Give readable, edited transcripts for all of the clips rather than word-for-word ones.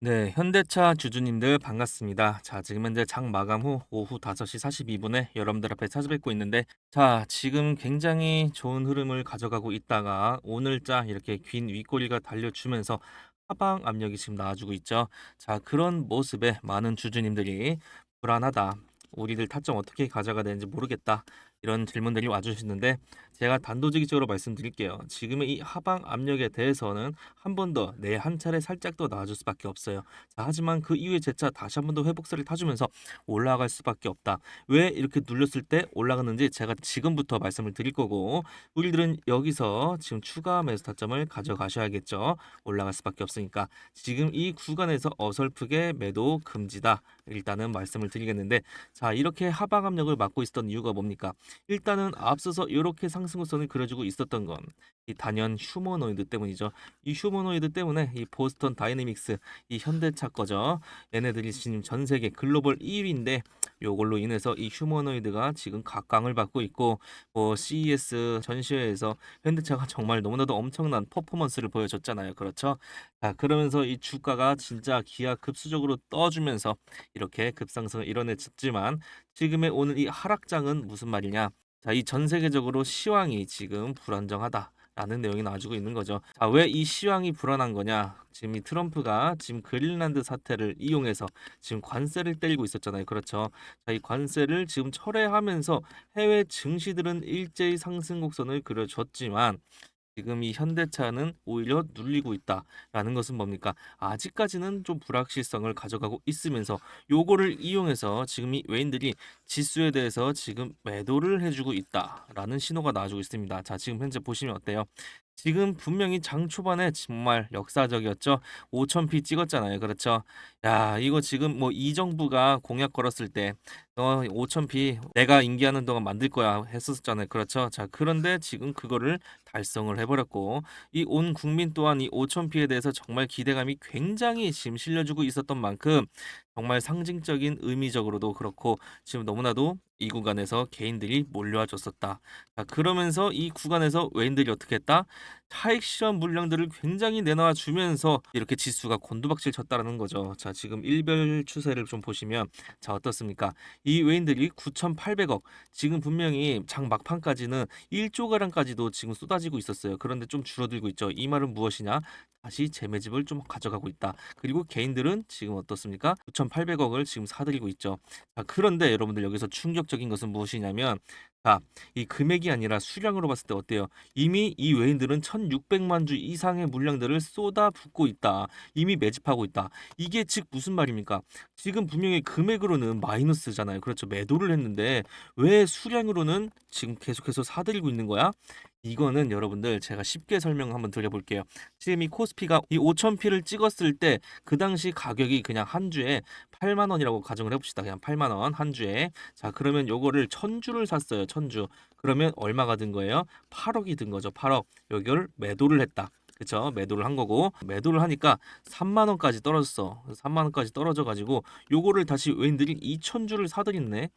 네, 현대차 주주님들 반갑습니다. 자, 지금 현재 장 마감 후 오후 5시 42분에 여러분들 앞에 찾아뵙고 있는데, 자, 지금 굉장히 좋은 흐름을 가져가고 있다가 오늘자 이렇게 긴 윗꼬리가 달려주면서 하방 압력이 지금 나와주고 있죠. 자, 그런 모습에 많은 주주님들이 불안하다. 우리들 타점 어떻게 가져가야 되는지 모르겠다. 이런 질문들이 와주시는데 제가 단도직입적으로 말씀드릴게요. 지금의 이 하방 압력에 대해서는 한 번 더 내 한 차례 살짝 더 나아줄 수밖에 없어요. 자, 하지만 그 이후에 재차 다시 한 번 더 회복세를 타주면서 올라갈 수밖에 없다. 왜 이렇게 눌렸을 때 올라가는지 제가 지금부터 말씀을 드릴 거고, 우리들은 여기서 지금 추가 매수 타점을 가져가셔야겠죠. 올라갈 수밖에 없으니까 지금 이 구간에서 어설프게 매도 금지다. 일단은 말씀을 드리겠는데, 자, 이렇게 하방 압력을 막고 있었던 이유가 뭡니까? 일단은 앞서서 이렇게 상승선을 그려주고 있었던 건 이 단연 휴머노이드 때문이죠. 이 휴머노이드 때문에 이 보스턴 다이내믹스, 이 현대차 거죠. 얘네들이 지금 전 세계 글로벌 1위인데 요걸로 인해서 이 휴머노이드가 지금 각광을 받고 있고, 뭐 CES 전시회에서 현대차가 정말 너무나도 엄청난 퍼포먼스를 보여줬잖아요. 그렇죠? 자, 그러면서 이 주가가 진짜 기하급수적으로 떠주면서 이렇게 급상승을 이뤄냈지만, 지금의 오늘 이 하락장은 무슨 말이냐? 자, 이 전 세계적으로 시황이 지금 불안정하다라는 내용이 나와주고 있는 거죠. 자, 왜 이 시황이 불안한 거냐? 지금 이 트럼프가 지금 그린란드 사태를 이용해서 지금 관세를 때리고 있었잖아요. 그렇죠. 자, 이 관세를 지금 철회하면서 해외 증시들은 일제히 상승 곡선을 그려줬지만, 지금 이 현대차는 오히려 눌리고 있다라는 것은 뭡니까? 아직까지는 좀 불확실성을 가져가고 있으면서 요거를 이용해서 지금 이 외인들이 지수에 대해서 지금 매도를 해주고 있다라는 신호가 나와주고 있습니다. 자, 지금 현재 보시면 어때요? 지금 분명히 장 초반에 정말 역사적이었죠. 5,000p 찍었잖아요. 그렇죠? 야, 이거 지금 뭐 이 정부가 공약 걸었을 때 5,000p 내가 임기하는 동안 만들 거야 했었잖아요. 그렇죠? 자, 그런데 지금 그거를 달성을 해버렸고, 이 온 국민 또한 이 5,000p에 대해서 정말 기대감이 굉장히 지금 실려주고 있었던 만큼 정말 상징적인 의미적으로도 그렇고 지금 너무나도 이 구간에서 개인들이 몰려와 줬었다. 자, 그러면서 이 구간에서 외인들이 어떻게 했다? 차익 실현 물량들을 굉장히 내놔 주면서 이렇게 지수가 곤두박질 쳤다라는 거죠. 자, 지금 일별 추세를 좀 보시면, 자, 어떻습니까? 이 외인들이 9,800억, 지금 분명히 장 막판까지는 1조 가량까지도 지금 쏟아지고 있었어요. 그런데 좀 줄어들고 있죠. 이 말은 무엇이냐? 다시 재매집을 좀 가져가고 있다. 그리고 개인들은 지금 어떻습니까? 9,800억을 지금 사들이고 있죠. 자, 그런데 여러분들 여기서 충격적인 것은 무엇이냐면, 자, 이 금액이 아니라 수량으로 봤을 때 어때요? 이미 이 외인들은 1,600만 주 이상의 물량들을 쏟아붓고 있다. 이미 매집하고 있다. 이게 즉 무슨 말입니까? 지금 분명히 금액으로는 마이너스잖아요. 그렇죠. 매도를 했는데 왜 수량으로는 지금 계속해서 사들이고 있는 거야? 이거는 여러분들 제가 쉽게 설명 한번 드려볼게요. 지금 이 코스피가 이 5,000P를 찍었을 때 그 당시 가격이 그냥 한 주에 8만 원이라고 가정을 해봅시다. 그냥 8만 원 한 주에. 자, 그러면 요거를 1,000주를 샀어요. 1,000주. 그러면 얼마가 든 거예요? 8억이 든 거죠. 8억. 여기를 매도를 했다. 그쵸? 매도를 한 거고, 매도를 하니까 3만 원까지 떨어졌어. 3만 원까지 떨어져 가지고 요거를 다시 외인들이 2,000주를 사들였네.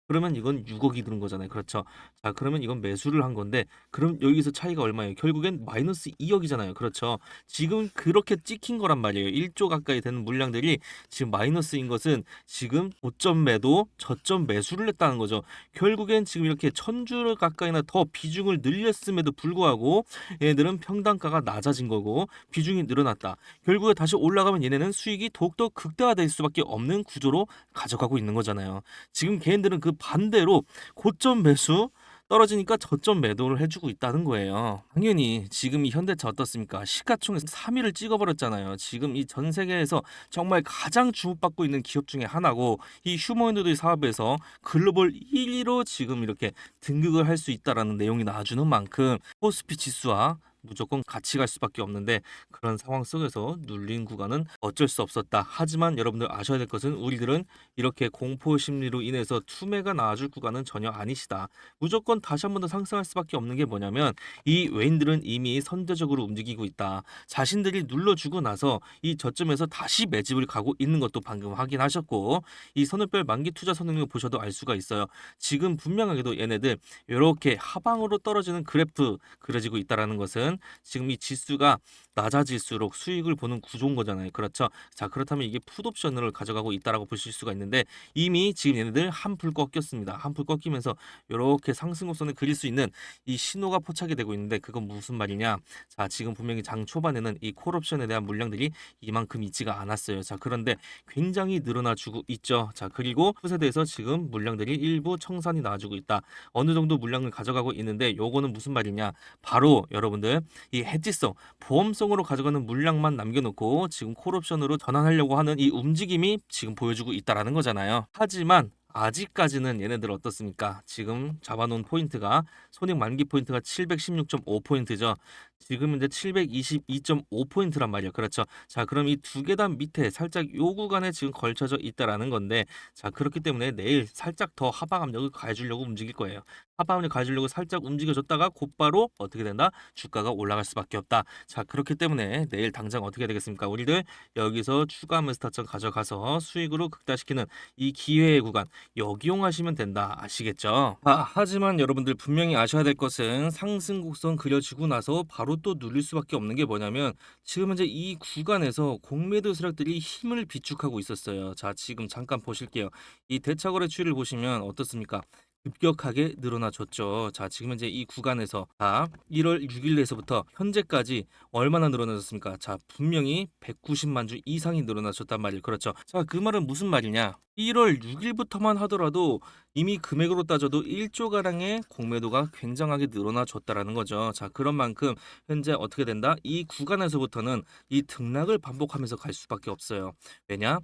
그러면 이건 6억이 드는 거잖아요. 그렇죠? 자, 그러면 이건 매수를 한 건데, 그럼 여기서 차이가 얼마예요? 결국엔 마이너스 2억이잖아요. 그렇죠? 지금 그렇게 찍힌 거란 말이에요. 1조 가까이 되는 물량들이 지금 마이너스인 것은 지금 고점 매도, 저점 매수를 했다는 거죠. 결국엔 지금 이렇게 1,000주 가까이나 더 비중을 늘렸음에도 불구하고 얘네들은 평단가가 낮아진 거고 비중이 늘어났다. 결국에 다시 올라가면 얘네는 수익이 더욱더 극대화될 수밖에 없는 구조로 가져가고 있는 거잖아요. 지금 걔네들은 그 반대로 고점 매수, 떨어지니까 저점 매도를 해주고 있다는 거예요. 당연히 지금 이 현대차 어떻습니까? 시가총액 3위를 찍어버렸잖아요. 지금 이 전 세계에서 정말 가장 주목받고 있는 기업 중에 하나고, 이 휴머노이드 사업에서 글로벌 1위로 지금 이렇게 등극을 할 수 있다라는 내용이 나와주는 만큼 코스피 지수와 무조건 같이 갈 수밖에 없는데, 그런 상황 속에서 눌린 구간은 어쩔 수 없었다. 하지만 여러분들 아셔야 될 것은, 우리들은 이렇게 공포 심리로 인해서 투매가 나와줄 구간은 전혀 아니시다. 무조건 다시 한 번 더 상승할 수밖에 없는 게 뭐냐면, 이 외인들은 이미 선제적으로 움직이고 있다. 자신들이 눌러주고 나서 이 저점에서 다시 매집을 가고 있는 것도 방금 확인하셨고, 이 선을별 만기 투자 선행을 보셔도 알 수가 있어요. 지금 분명하게도 얘네들 이렇게 하방으로 떨어지는 그래프 그려지고 있다라는 것은 말은 지금 이 지수가 낮아질수록 수익을 보는 구조인 거잖아요. 그렇죠? 자, 그렇다면 이게 풋옵션을 가져가고 있다라고 보실 수가 있는데 이미 지금 얘네들 한풀 꺾였습니다. 한풀 꺾이면서 이렇게 상승 곡선을 그릴 수 있는 이 신호가 포착이 되고 있는데 그건 무슨 말이냐? 자, 지금 분명히 장 초반에는 이 콜옵션에 대한 물량들이 이만큼 있지가 않았어요. 자, 그런데 굉장히 늘어나주고 있죠. 자, 그리고 풋에 대해서 지금 물량들이 일부 청산이 나와주고 있다. 어느 정도 물량을 가져가고 있는데 요거는 무슨 말이냐? 바로 여러분들 이 해지성, 보험성으로 가져가는 물량만 남겨놓고 지금 콜옵션으로 전환하려고 하는 이 움직임이 지금 보여주고 있다라는 거잖아요. 하지만 아직까지는 얘네들 어떻습니까? 지금 잡아놓은 포인트가 손익 만기 포인트가 716.5포인트죠. 지금 이제 722.5포인트란 말이에요. 그렇죠. 자, 그럼 이 두 계단 밑에 살짝 요 구간에 지금 걸쳐져 있다라는 건데, 자, 그렇기 때문에 내일 살짝 더 하방 압력을 가해주려고 움직일 거예요. 하방 압력 가해주려고 살짝 움직여줬다가 곧바로 어떻게 된다? 주가가 올라갈 수밖에 없다. 자, 그렇기 때문에 내일 당장 어떻게 되겠습니까? 우리들 여기서 추가 매수타점 가져가서 수익으로 극대화시키는 이 기회의 구간 여기 이용하시면 된다. 아시겠죠? 하지만 여러분들 분명히 아셔야 될 것은 상승 곡선 그려지고 나서 바로 또 눌릴 수밖에 없는 게 뭐냐면 지금 이제 이 구간에서 공매도 세력들이 힘을 비축하고 있었어요. 자, 지금 잠깐 보실게요. 이 대차거래 추이를 보시면 어떻습니까? 급격하게 늘어나줬죠. 자, 지금 이제 이 구간에서 1월 6일에서부터 현재까지 얼마나 늘어나졌습니까? 자, 분명히 190만 주 이상이 늘어나졌단 말이에요. 그렇죠. 자, 그 말은 무슨 말이냐? 1월 6일부터만 하더라도 이미 금액으로 따져도 1조 가량의 공매도가 굉장하게 늘어나줬다라는 거죠. 자, 그런 만큼 현재 어떻게 된다? 이 구간에서부터는 이 등락을 반복하면서 갈 수밖에 없어요. 왜냐?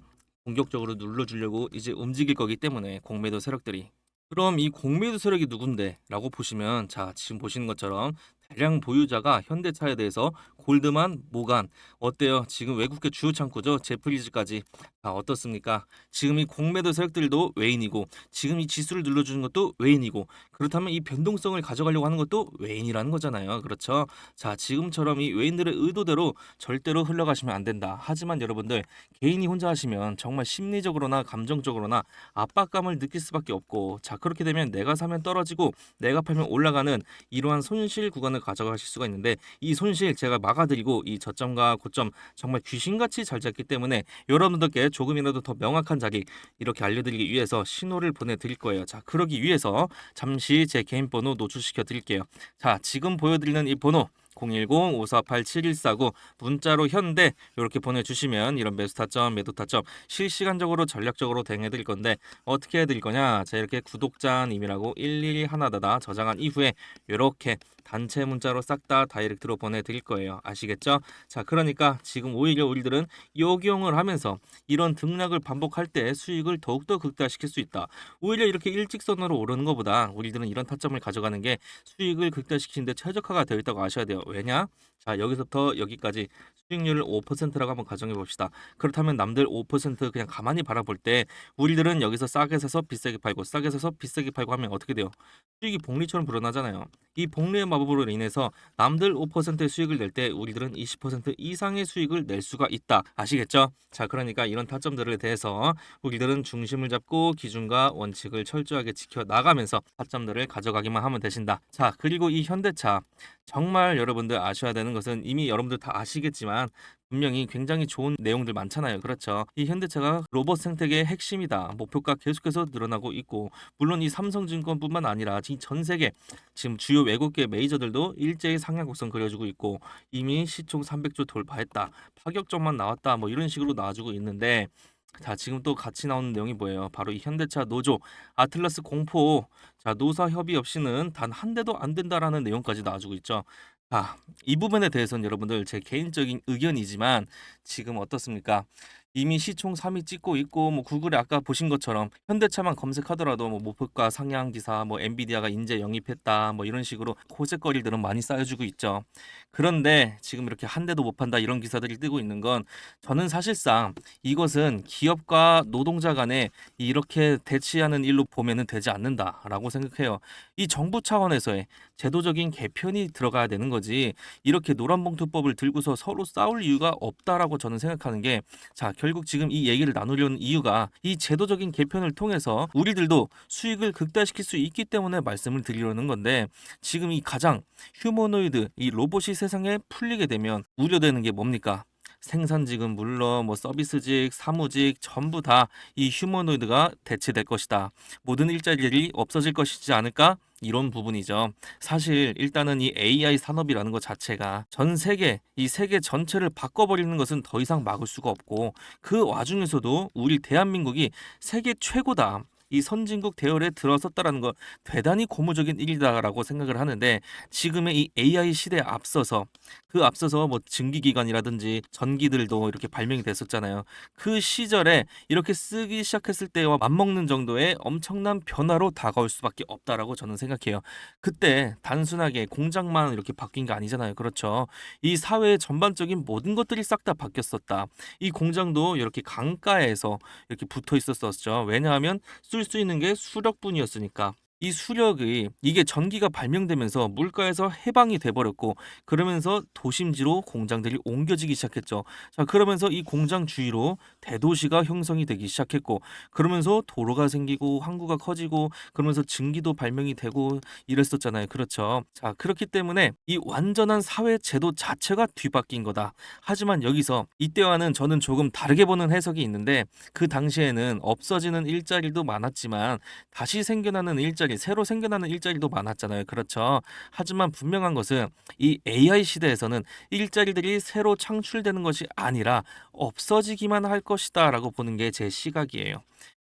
공격적으로 눌러주려고 이제 움직일 거기 때문에 공매도 세력들이. 그럼 이 공매도 세력이 누군데? 라고 보시면 자, 지금 보시는 것처럼 대량 보유자가 현대차에 대해서 골드만, 모간 어때요? 지금 외국계 주요 창구죠. 제프리즈까지. 어떻습니까? 지금 이 공매도 세력들도 외인이고 지금 이 지수를 눌러주는 것도 외인이고 그렇다면 이 변동성을 가져가려고 하는 것도 외인이라는 거잖아요. 그렇죠? 자, 지금처럼 이 외인들의 의도대로 절대로 흘러가시면 안 된다. 하지만 여러분들 개인이 혼자 하시면 정말 심리적으로나 감정적으로나 압박감을 느낄 수밖에 없고 자, 그렇게 되면 내가 사면 떨어지고 내가 팔면 올라가는 이러한 손실 구간을 가져가실 수가 있는데 이 손실 제가 막아드리고 이 저점과 고점 정말 귀신같이 잘 잡기 때문에 여러분들께 조금이라도 더 명확한 자리 이렇게 알려드리기 위해서 신호를 보내드릴 거예요. 자, 그러기 위해서 잠시 제 개인 번호 노출시켜 드릴게요. 자, 지금 보여드리는 이 번호 010-5487-149 문자로 현대 이렇게 보내주시면 이런 매수 타점, 매도 타점 실시간적으로 전략적으로 대응해 드릴 건데 어떻게 해 드릴 거냐? 자, 이렇게 구독자님이라고 일일이 하나다다 저장한 이후에 이렇게 단체 문자로 싹 다 다이렉트로 보내드릴 거예요. 아시겠죠? 자, 그러니까 지금 오히려 우리들은 역용을 하면서 이런 등락을 반복할 때 수익을 더욱더 극대화시킬 수 있다. 오히려 이렇게 일직선으로 오르는 것보다 우리들은 이런 타점을 가져가는 게 수익을 극대화시키는데 최적화가 되어 있다고 아셔야 돼요. 왜냐? 자, 여기서부터 여기까지 수익률을 5%라고 한번 가정해 봅시다. 그렇다면 남들 5% 그냥 가만히 바라볼 때 우리들은 여기서 싸게 사서 비싸게 팔고 싸게 사서 비싸게 팔고 하면 어떻게 돼요? 수익이 복리처럼 불어나잖아요. 이 복리의 마법으로 인해서 남들 5%의 수익을 낼 때 우리들은 20% 이상의 수익을 낼 수가 있다. 아시겠죠? 자, 그러니까 이런 타점들에 대해서 우리들은 중심을 잡고 기준과 원칙을 철저하게 지켜 나가면서 타점들을 가져가기만 하면 되신다. 자, 그리고 이 현대차 정말 여러분들 아셔야 되는 것은 이미 여러분들 다 아시겠지만 분명히 굉장히 좋은 내용들 많잖아요. 그렇죠. 이 현대차가 로봇 생태계의 핵심이다. 목표가 계속해서 늘어나고 있고 물론 이 삼성증권뿐만 아니라 전 세계 지금 주요 외국계 메이저들도 일제히 상향 곡선 그려주고 있고 이미 시총 300조 돌파했다. 파격점만 나왔다. 뭐 이런 식으로 나와주고 있는데 자, 지금 또 같이 나오는 내용이 뭐예요? 바로 이 현대차 노조 아틀라스 공포 자, 노사 협의 없이는 단 한 대도 안 된다라는 내용까지 나와주고 있죠. 자, 이 부분에 대해서는 여러분들 제 개인적인 의견이지만 지금 어떻습니까? 이미 시총 3위 찍고 있고 뭐 구글에 아까 보신 것처럼 현대차만 검색하더라도 뭐 목표가 상향 기사 뭐 엔비디아가 인재 영입했다 뭐 이런 식으로 호재거리들은 많이 쌓여주고 있죠. 그런데 지금 이렇게 한 대도 못 판다 이런 기사들이 뜨고 있는 건 저는 사실상 이것은 기업과 노동자 간에 이렇게 대치하는 일로 보면은 되지 않는다라고 생각해요. 이 정부 차원에서의 제도적인 개편이 들어가야 되는 거지 이렇게 노란봉투법을 들고서 서로 싸울 이유가 없다라고 저는 생각하는 게 자, 결국 지금 이 얘기를 나누려는 이유가 이 제도적인 개편을 통해서 우리들도 수익을 극대화시킬 수 있기 때문에 말씀을 드리려는 건데, 지금 이 가장 휴머노이드 이 로봇이 세상에 풀리게 되면 우려되는 게 뭡니까? 생산직은 물론 뭐 서비스직, 사무직 전부 다 이 휴머노이드가 대체될 것이다. 모든 일자리들이 없어질 것이지 않을까? 이런 부분이죠. 사실 일단은 이 AI 산업이라는 것 자체가 전 세계, 이 세계 전체를 바꿔버리는 것은 더 이상 막을 수가 없고, 그 와중에서도 우리 대한민국이 세계 최고다, 이 선진국 대열에 들어섰다라는 거 대단히 고무적인 일이다라고 생각을 하는데, 지금의 이 AI 시대에 앞서서 그 앞서서 뭐 증기기관이라든지 전기들도 이렇게 발명이 됐었잖아요. 그 시절에 이렇게 쓰기 시작했을 때와 맞먹는 정도의 엄청난 변화로 다가올 수밖에 없다라고 저는 생각해요. 그때 단순하게 공장만 이렇게 바뀐 게 아니잖아요. 그렇죠. 이 사회의 전반적인 모든 것들이 싹 다 바뀌었었다. 이 공장도 이렇게 강가에서 이렇게 붙어 있었었죠. 왜냐하면 쓸 수 있는 게 수력뿐이었으니까. 이 수력이 이게 전기가 발명되면서 물가에서 해방이 돼버렸고, 그러면서 도심지로 공장들이 옮겨지기 시작했죠. 자, 그러면서 이 공장 주위로 대도시가 형성이 되기 시작했고, 그러면서 도로가 생기고 항구가 커지고, 그러면서 증기도 발명이 되고 이랬었잖아요. 그렇죠. 자, 그렇기 때문에 이 완전한 사회 제도 자체가 뒤바뀐 거다. 하지만 여기서 이때와는 저는 조금 다르게 보는 해석이 있는데, 그 당시에는 없어지는 일자리도 많았지만 다시 생겨나는 일자리, 새로 생겨나는 일자리도 많았잖아요. 그렇죠. 하지만 분명한 것은 이 AI 시대에서는 일자리들이 새로 창출되는 것이 아니라 없어지기만 할 것이다라고 보는 게 제 시각이에요.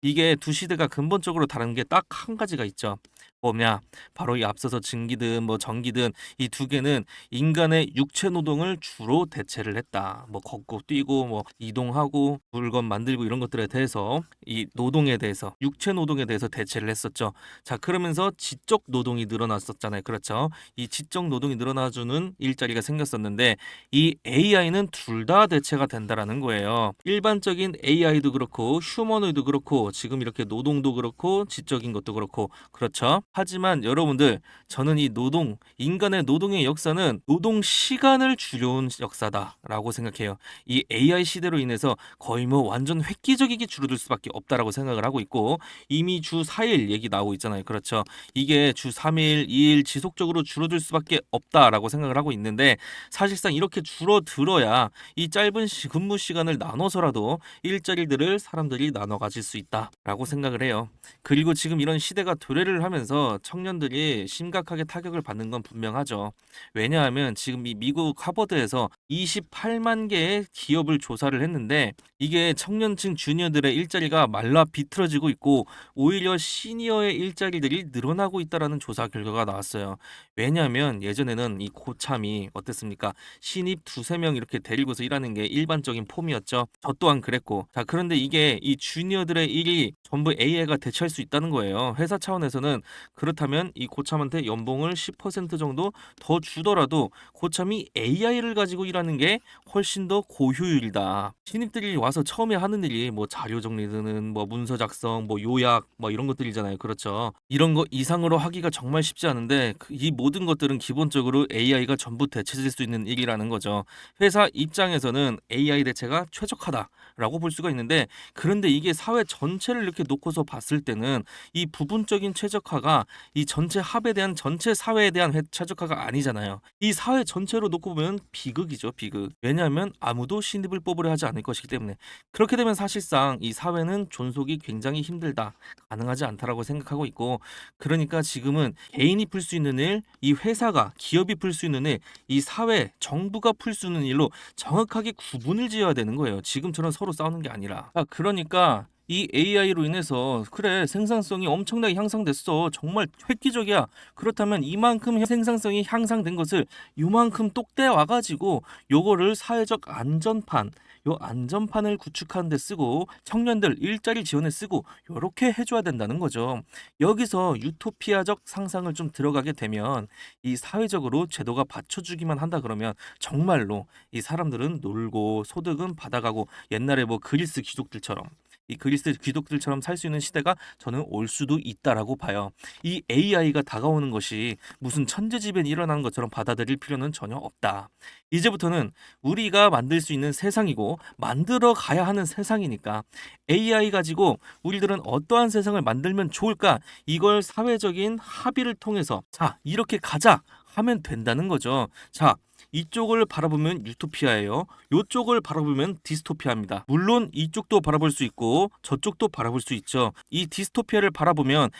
이게 두 시대가 근본적으로 다른 게 딱 한 가지가 있죠. 뭐냐? 바로 이 앞서서 증기든 뭐 전기든 이 두 개는 인간의 육체 노동을 주로 대체를 했다. 뭐 걷고 뛰고 뭐 이동하고 물건 만들고 이런 것들에 대해서, 이 노동에 대해서, 육체 노동에 대해서 대체를 했었죠. 자, 그러면서 지적 노동이 늘어났었잖아요. 그렇죠. 이 지적 노동이 늘어나주는 일자리가 생겼었는데, 이 AI는 둘 다 대체가 된다라는 거예요. 일반적인 AI도 그렇고 휴머노이도 그렇고 지금 이렇게 노동도 그렇고 지적인 것도 그렇고, 그렇죠. 하지만 여러분들, 저는 이 노동, 인간의 노동의 역사는 노동 시간을 줄여온 역사다라고 생각해요. 이 AI 시대로 인해서 거의 뭐 완전 획기적이게 줄어들 수밖에 없다라고 생각을 하고 있고, 이미 주 4일 얘기 나오고 있잖아요. 그렇죠. 이게 주 3일, 2일 지속적으로 줄어들 수밖에 없다라고 생각을 하고 있는데, 사실상 이렇게 줄어들어야 이 짧은 근무 시간을 나눠서라도 일자리들을 사람들이 나눠 가질 수 있다라고 생각을 해요. 그리고 지금 이런 시대가 도래를 하면서 청년들이 심각하게 타격을 받는 건 분명하죠. 왜냐하면 지금 이 미국 하버드에서 28만 개의 기업을 조사를 했는데, 이게 청년층 주니어들의 일자리가 말라 비틀어지고 있고 오히려 시니어의 일자리들이 늘어나고 있다라는 조사 결과가 나왔어요. 왜냐하면 예전에는 이 고참이 어땠습니까? 신입 두세 명 이렇게 데리고서 일하는 게 일반적인 폼이었죠. 저 또한 그랬고. 자, 그런데 이게 이 주니어들의 일이 전부 AI가 대체할 수 있다는 거예요. 회사 차원에서는 그렇다면 이 고참한테 연봉을 10% 정도 더 주더라도 고참이 AI를 가지고 일하는 게 훨씬 더 고효율이다. 신입들이 와서 처음에 하는 일이 뭐 자료 정리는 뭐 문서 작성, 뭐 요약, 뭐 이런 것들이잖아요. 그렇죠. 이런 거 이상으로 하기가 정말 쉽지 않은데, 이 모든 것들은 기본적으로 AI가 전부 대체될 수 있는 일이라는 거죠. 회사 입장에서는 AI 대체가 최적화다라고 볼 수가 있는데, 그런데 이게 사회 전체를 이렇게 놓고서 봤을 때는 이 부분적인 최적화가 이 전체 합에 대한, 전체 사회에 대한 최적화가 아니잖아요. 이 사회 전체로 놓고 보면 비극이죠, 비극. 왜냐하면 아무도 신입을 뽑으려 하지 않을 것이기 때문에. 그렇게 되면 사실상 이 사회는 존속이 굉장히 힘들다, 가능하지 않다라고 생각하고 있고, 그러니까 지금은 개인이 풀 수 있는 일, 이 회사가, 기업이 풀 수 있는 일, 이 사회, 정부가 풀 수 있는 일로 정확하게 구분을 지어야 되는 거예요. 지금처럼 서로 싸우는 게 아니라. 그러니까 이 AI로 인해서 그래 생산성이 엄청나게 향상됐어. 정말 획기적이야. 그렇다면 이만큼 생산성이 향상된 것을 요만큼 똑 떼 와가지고 요거를 사회적 안전판, 요 안전판을 구축하는 데 쓰고 청년들 일자리 지원에 쓰고 요렇게 해줘야 된다는 거죠. 여기서 유토피아적 상상을 좀 들어가게 되면 이 사회적으로 제도가 받쳐주기만 한다 그러면 정말로 이 사람들은 놀고 소득은 받아가고, 옛날에 뭐 그리스 귀족들처럼 이 그리스 귀족들처럼 살 수 있는 시대가 저는 올 수도 있다라고 봐요. 이 AI가 다가오는 것이 무슨 천재지변이 일어나는 것처럼 받아들일 필요는 전혀 없다. 이제부터는 우리가 만들 수 있는 세상이고 만들어 가야 하는 세상이니까 AI 가지고 우리들은 어떠한 세상을 만들면 좋을까? 이걸 사회적인 합의를 통해서 자, 이렇게 가자 하면 된다는 거죠. 자, 이쪽을 바라보면 유토피아예요. 이쪽을 바라보면 디스토피아입니다. 물론 이쪽도 바라볼 수 있고 저쪽도 바라볼 수 있죠. 이 디스토피아를 바라보면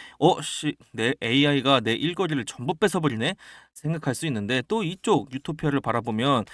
내 AI가 내 일거리를 전부 뺏어버리네 생각할 수 있는데, 또 이쪽 유토피아를 바라보면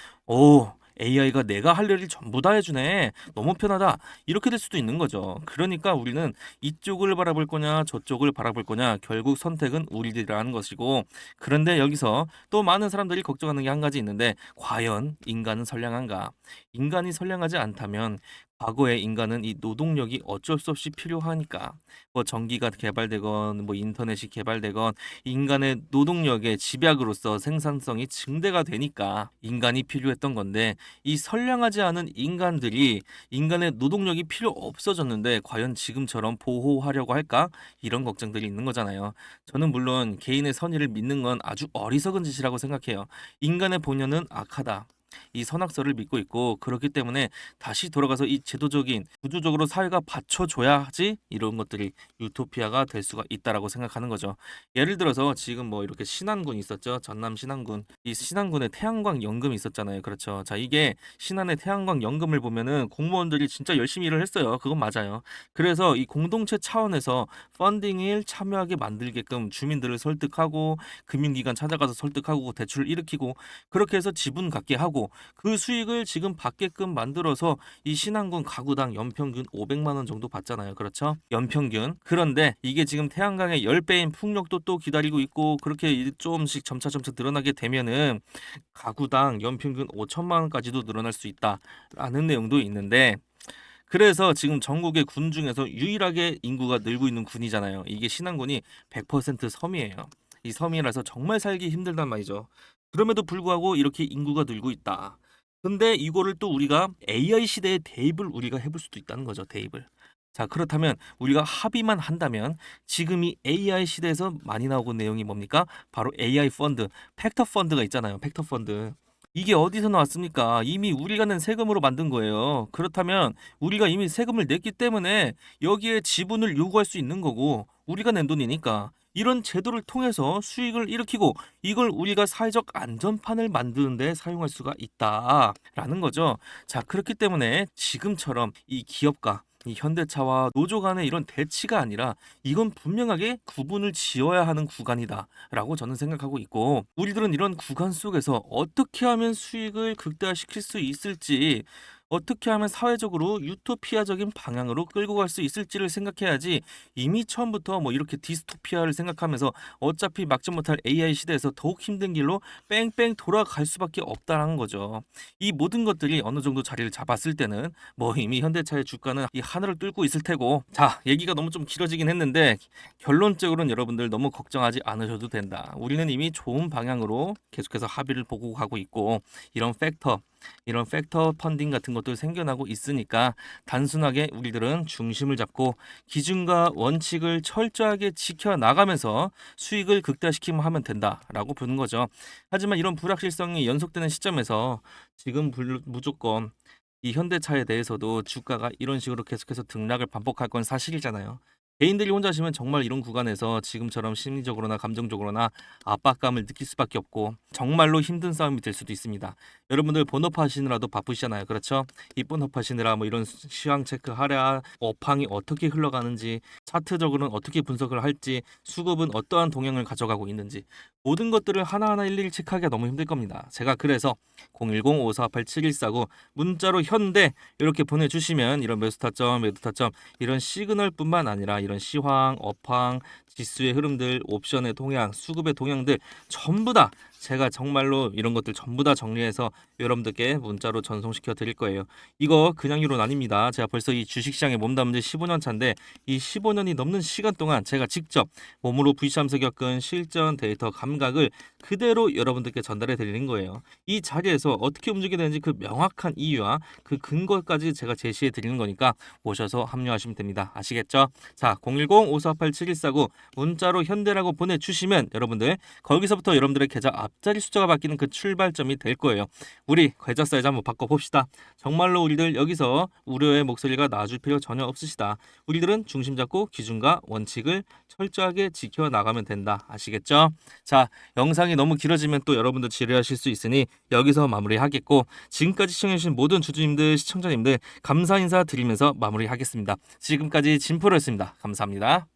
AI가 내가 할 일을 전부 다 해주네. 너무 편하다. 이렇게 될 수도 있는 거죠. 그러니까 우리는 이쪽을 바라볼 거냐 저쪽을 바라볼 거냐, 결국 선택은 우리들이라는 것이고, 그런데 여기서 또 많은 사람들이 걱정하는 게 한 가지 있는데, 과연 인간은 선량한가? 인간이 선량하지 않다면 과거의 인간은 이 노동력이 어쩔 수 없이 필요하니까 뭐 전기가 개발되건 뭐 인터넷이 개발되건 인간의 노동력의 집약으로서 생산성이 증대가 되니까 인간이 필요했던 건데, 이 선량하지 않은 인간들이 인간의 노동력이 필요 없어졌는데 과연 지금처럼 보호하려고 할까? 이런 걱정들이 있는 거잖아요. 저는 물론 개인의 선의를 믿는 건 아주 어리석은 짓이라고 생각해요. 인간의 본연은 악하다. 이 선악설을 믿고 있고, 그렇기 때문에 다시 돌아가서 이 제도적인 구조적으로 사회가 받쳐줘야지 이런 것들이 유토피아가 될 수가 있다라고 생각하는 거죠. 예를 들어서 지금 뭐 이렇게 신안군 있었죠. 전남 신안군. 이 신안군에 태양광 연금이 있었잖아요. 그렇죠. 자, 이게 신안의 태양광 연금을 보면은 공무원들이 진짜 열심히 일을 했어요. 그건 맞아요. 그래서 이 공동체 차원에서 펀딩을 참여하게 만들게끔 주민들을 설득하고 금융기관 찾아가서 설득하고 대출을 일으키고, 그렇게 해서 지분 갖게 하고 그 수익을 지금 받게끔 만들어서 이 신안군 가구당 연평균 500만 원 정도 받잖아요. 그렇죠? 연평균. 그런데 이게 지금 태양광의 10배인 풍력도 또 기다리고 있고, 그렇게 조금씩 점차 늘어나게 되면은 가구당 연평균 5천만 원까지도 늘어날 수 있다라는 내용도 있는데, 그래서 지금 전국의 군 중에서 유일하게 인구가 늘고 있는 군이잖아요. 이게 신안군이 100% 섬이에요. 이 섬이라서 정말 살기 힘들단 말이죠. 그럼에도 불구하고 이렇게 인구가 늘고 있다. 근데 이거를 또 우리가 AI 시대의 대입을 우리가 해볼 수도 있다는 거죠. 대입을. 자, 그렇다면 우리가 합의만 한다면 지금 이 AI 시대에서 많이 나오고 내용이 뭡니까? 바로 AI 펀드, 팩터 펀드가 있잖아요. 팩터 펀드. 이게 어디서 나왔습니까? 이미 우리가 낸 세금으로 만든 거예요. 그렇다면 우리가 이미 세금을 냈기 때문에 여기에 지분을 요구할 수 있는 거고, 우리가 낸 돈이니까 이런 제도를 통해서 수익을 일으키고 이걸 우리가 사회적 안전판을 만드는 데 사용할 수가 있다라는 거죠. 자, 그렇기 때문에 지금처럼 이 기업가 이 현대차와 노조 간의 이런 대치가 아니라 이건 분명하게 구분을 지어야 하는 구간이다라고 저는 생각하고 있고, 우리들은 이런 구간 속에서 어떻게 하면 수익을 극대화시킬 수 있을지, 어떻게 하면 사회적으로 유토피아적인 방향으로 끌고 갈 수 있을지를 생각해야지, 이미 처음부터 뭐 이렇게 디스토피아를 생각하면서 어차피 막지 못할 AI 시대에서 더욱 힘든 길로 뺑뺑 돌아갈 수밖에 없다라는 거죠. 이 모든 것들이 어느 정도 자리를 잡았을 때는 뭐 이미 현대차의 주가는 이 하늘을 뚫고 있을 테고, 자, 얘기가 너무 좀 길어지긴 했는데 결론적으로는 여러분들 너무 걱정하지 않으셔도 된다. 우리는 이미 좋은 방향으로 계속해서 합의를 보고 가고 있고, 이런 팩터 펀딩 같은 것도 생겨나고 있으니까 단순하게 우리들은 중심을 잡고 기준과 원칙을 철저하게 지켜나가면서 수익을 극대화시키면 하면 된다라고 보는 거죠. 하지만 이런 불확실성이 연속되는 시점에서 지금 무조건 이 현대차에 대해서도 주가가 이런 식으로 계속해서 등락을 반복할 건 사실이잖아요. 개인들이 혼자시면 정말 이런 구간에서 지금처럼 심리적으로나 감정적으로나 압박감을 느낄 수밖에 없고 정말로 힘든 싸움이 될 수도 있습니다. 여러분들 본업 하시느라도 바쁘시잖아요. 그렇죠? 이 본업 하시느라 뭐 이런 시황 체크하랴, 업황이 어떻게 흘러가는지, 차트적으로는 어떻게 분석을 할지, 수급은 어떠한 동향을 가져가고 있는지, 모든 것들을 하나하나 일일이 체크하기가 너무 힘들 겁니다. 제가 그래서 010-5488-7149 문자로 현대 이렇게 보내주시면 이런 매수타점, 매도타점, 이런 시그널뿐만 아니라 이런 시황, 업황, 지수의 흐름들, 옵션의 동향, 수급의 동향들 전부 다 제가 정말로 이런 것들 전부 다 정리해서 여러분들께 문자로 전송시켜 드릴 거예요. 이거 그냥 이론 아닙니다. 제가 벌써 이 주식시장에 몸담은 지 15년 차인데 이 15년이 넘는 시간 동안 제가 직접 몸으로 부딪히면서 겪은 실전 데이터 감각을 그대로 여러분들께 전달해 드리는 거예요. 이 자리에서 어떻게 움직이게 되는지 그 명확한 이유와 그 근거까지 제가 제시해 드리는 거니까 오셔서 합류하시면 됩니다. 아시겠죠? 자, 010-5487-7149 문자로 현대라고 보내주시면 여러분들 거기서부터 여러분들의 계좌 앞자리 숫자가 바뀌는 그 출발점이 될 거예요. 우리 계좌 사이즈 한번 바꿔봅시다. 정말로 우리들 여기서 우려의 목소리가 나와줄 필요 전혀 없으시다. 우리들은 중심 잡고 기준과 원칙을 철저하게 지켜나가면 된다. 아시겠죠? 자, 영상이 너무 길어지면 또 여러분들 지루하실 수 있으니 여기서 마무리하겠고 지금까지 시청해주신 모든 주주님들, 시청자님들 감사 인사 드리면서 마무리하겠습니다. 지금까지 진프로였습니다. 감사합니다.